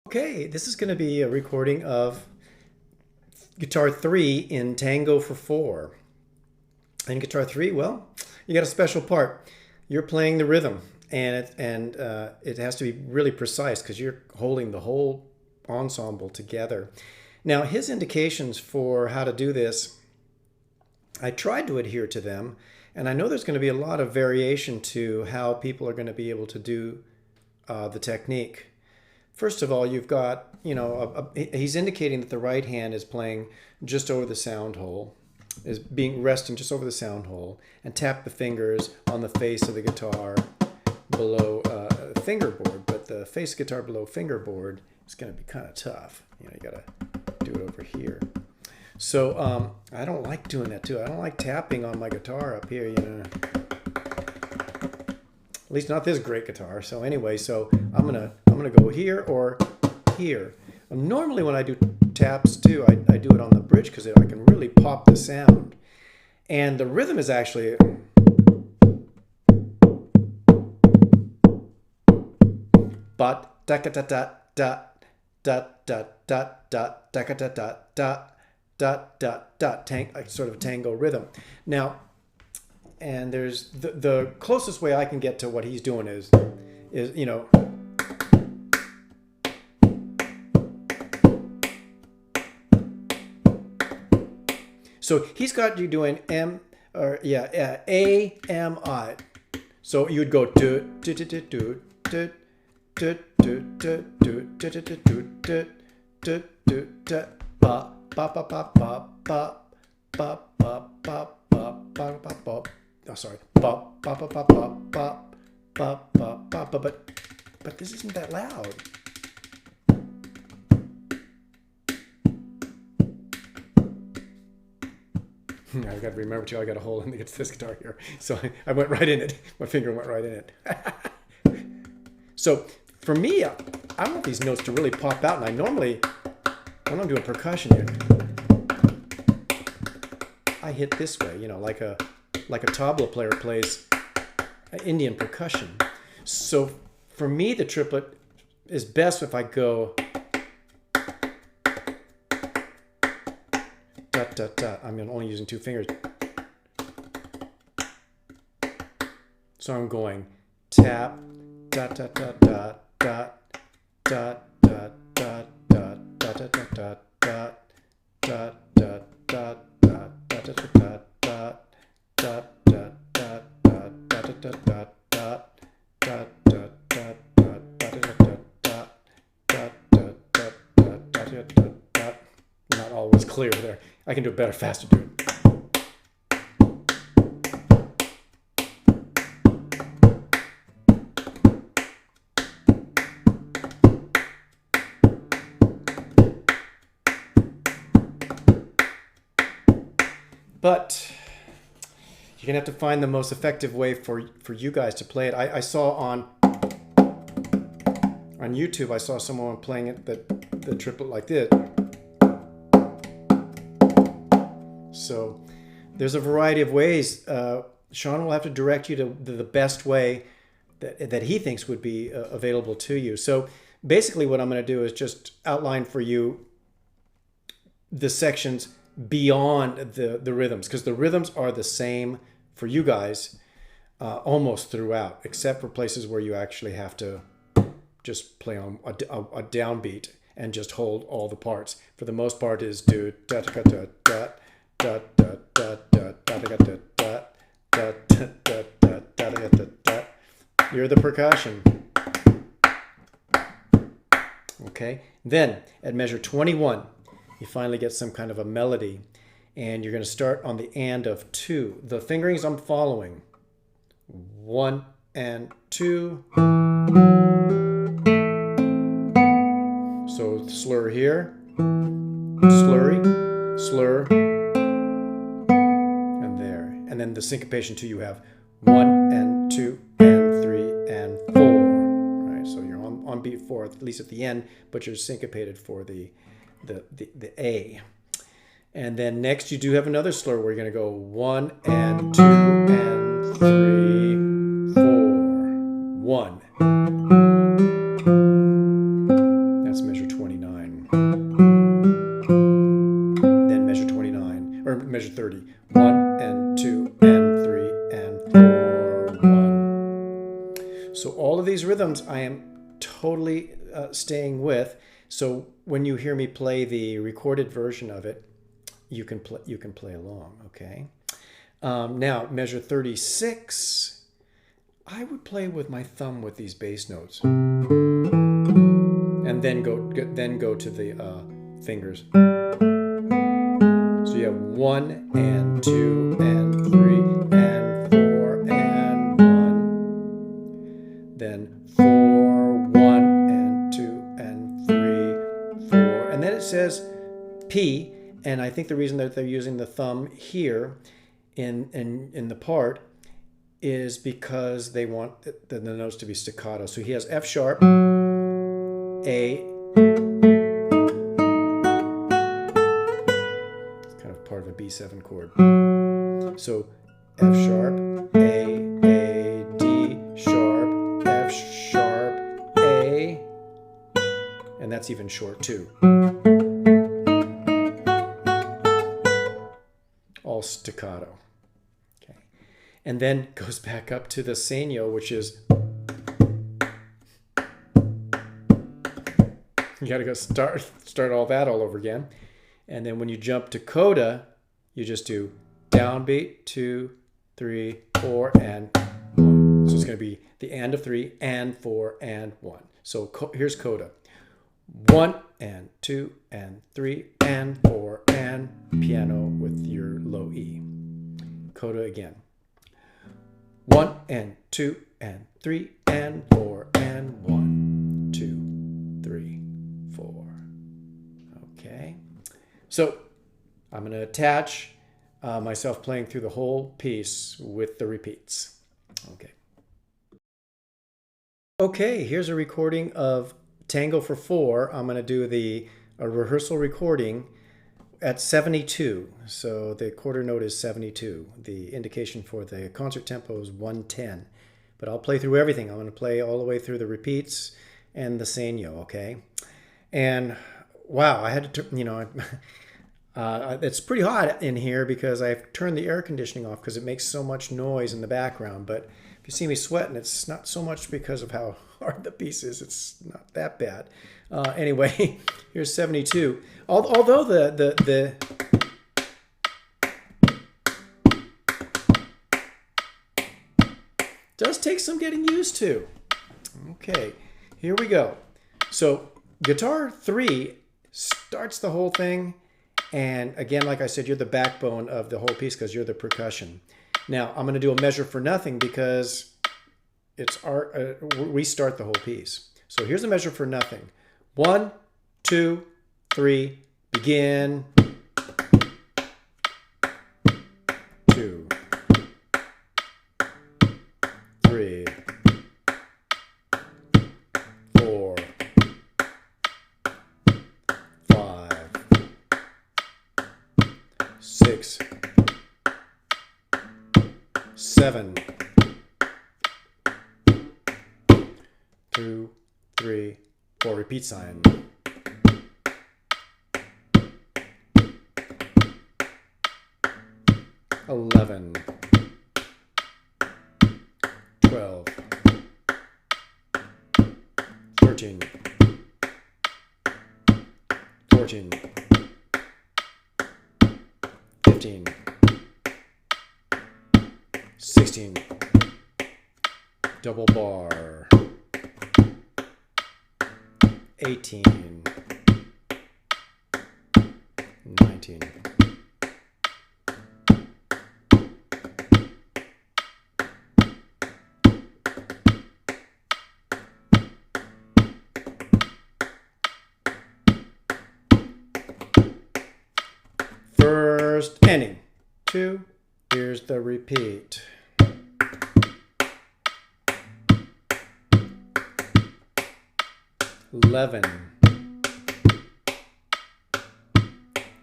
Okay, this is going to be a recording of Guitar 3 in Tango for 4. In Guitar 3, well, you got a special part. You're playing the rhythm, and it has to be really precise because you're holding the whole ensemble together. Now, his indications for how to do this, I tried to adhere to them, and I know there's going to be a lot of variation to how people are going to be able to do the technique. First of all, you've got, he's indicating that the right hand is playing just over the sound hole, is being resting just over the sound hole, and tap the fingers on the face of the guitar below fingerboard. But the face guitar below fingerboard is going to be kind of tough. You got to do it over here. So I don't like doing that too. I don't like tapping on my guitar up here, At least not this great guitar. So anyway, I'm gonna go here or here. Normally when I do taps too, I do it on the bridge because I can really pop the sound. And the rhythm is actually but da da da da da da da da da da da da da da da sort of a tango rhythm. Now, and there's the closest way I can get to what he's doing is so he's got you doing A M I. So you'd go do do do do do do do do do do do do do do do ba ba ba ba ba ba ba ba ba ba ba ba ba. Oh, sorry. Ba ba ba ba ba ba ba ba ba ba. But this isn't that loud. I've got to remember too. I got a hole in this guitar here, so I went right in it. My finger went right in it. So for me, I want these notes to really pop out, and I normally, when I'm doing percussion here, I hit this way, like a tabla player plays Indian percussion. So for me, the triplet is best if I go da da da. I'm only using two fingers. So I'm going tap da da da da da da da da da da da da da da da da not always clear there. I can do it better, faster do it. But you're gonna have to find the most effective way for you guys to play it. I saw on YouTube, I saw someone playing it the triplet like this. So there's a variety of ways. Sean will have to direct you to the best way that he thinks would be available to you. So basically what I'm going to do is just outline for you the sections beyond the rhythms, because the rhythms are the same for you guys almost throughout, except for places where you actually have to just play on a downbeat and just hold all the parts. For the most part is do da da da da da da da da da da da da da da da da da. You're the percussion. Okay, then at measure 21 you finally get some kind of a melody, and you're going to start on the and of 2. The fingerings I'm following: 1 and 2. So slur here, slurry, slur, and there. And then the syncopation 2, you have 1 and 2 and 3 and 4. Right, so you're on beat 4, at least at the end, but you're syncopated for the A. And then next you do have another slur where you're going to go 1 and 2 and 3, 4, 1. That's measure rhythms I am totally staying with. So when you hear me play the recorded version of it, you can play along, okay? Now, measure 36, I would play with my thumb with these bass notes. And then go to the fingers. So you have 1 and 2 and 3 and 4 and 1. Then 4, 1 and 2 and 3, 4. And then it says P. And I think the reason that they're using the thumb here in the part is because they want the notes to be staccato. So he has F sharp, A. It's kind of part of a B7 chord. So F sharp, A, D sharp, F sharp, A. And that's even short too. All staccato. Okay. And then goes back up to the segno, which is, you got to go start all that all over again. And then when you jump to coda, you just do downbeat, 2, 3, 4, and 1. So it's going to be the and of 3 and 4 and 1. So here's coda. 1 and 2 and 3 and 4 and piano with your low E. Coda again. 1 and 2 and 3 and 4 and 1, 2, 3, 4. Okay. So I'm going to attach myself playing through the whole piece with the repeats. Okay. Okay, here's a recording of Tango for 4. I'm going to do a rehearsal recording at 72. So the quarter note is 72. The indication for the concert tempo is 110. But I'll play through everything. I'm going to play all the way through the repeats and the segno, okay? And wow, I had to, it's pretty hot in here because I've turned the air conditioning off because it makes so much noise in the background. But if you see me sweating, it's not so much because of how hard the piece is. It's not that bad. Anyway, here's 72. Although the does take some getting used to. Okay, here we go. So guitar 3 starts the whole thing. And again, like I said, you're the backbone of the whole piece because you're the percussion. Now, I'm going to do a measure for nothing because it's we start the whole piece. So here's a measure for nothing. 1, 2, 3, begin. 2, 3, 4, 5, 6, 7, 2, 3, 4. Repeat sign. 11, 12, 13, 14, 15, 16, double bar, 18, 19, 1st ending. 2, here's the repeat. 11,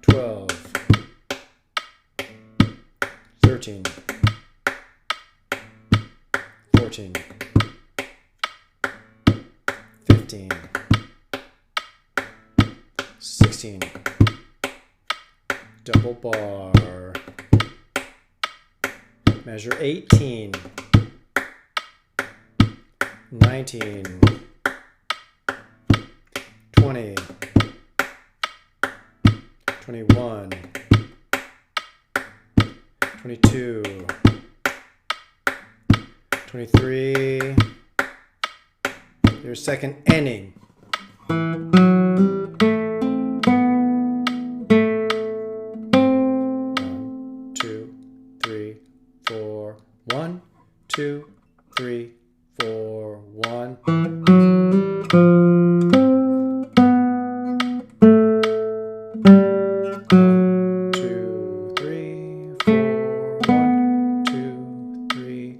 12, 13, 14, 15, 16, double bar, measure 18, 19, 20, 21, 22, 23. Your second ending. 1, 2, 3, 4, 1. 2, 3, 4, 1, 2, 3, 4, 1, 2, 3,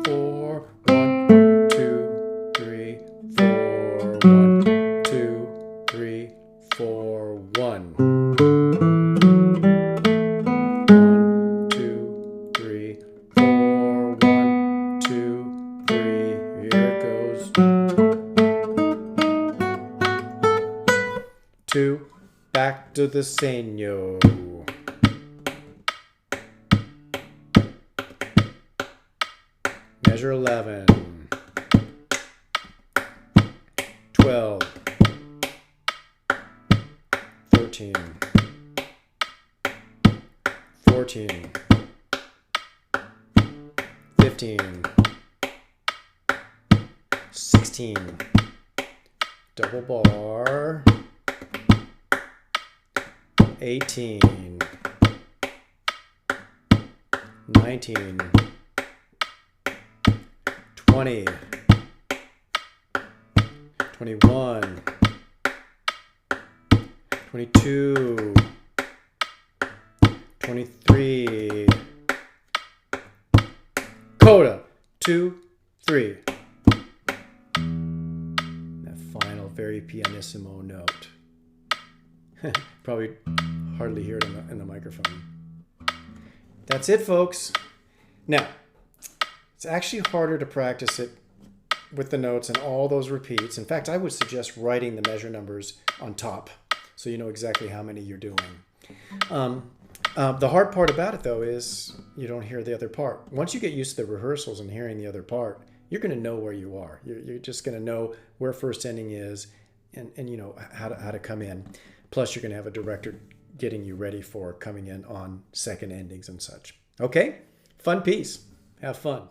4, 1, 2, 3, 4, 1, 2, 3, 4, 1. 2, back to the segno. Measure 11, 12, 13, 14, 15, 16, double bar, 18, 19, 20, 21, 22, 23, coda, 2, 3. That final very pianissimo note. Probably hardly hear it in the microphone. That's it, folks. Now, it's actually harder to practice it with the notes and all those repeats. In fact, I would suggest writing the measure numbers on top so you know exactly how many you're doing. The hard part about it, though, is you don't hear the other part. Once you get used to the rehearsals and hearing the other part, you're going to know where you are. You're just going to know where first ending is and you know how to come in. Plus, you're going to have a director getting you ready for coming in on second endings and such. Okay? Fun piece. Have fun.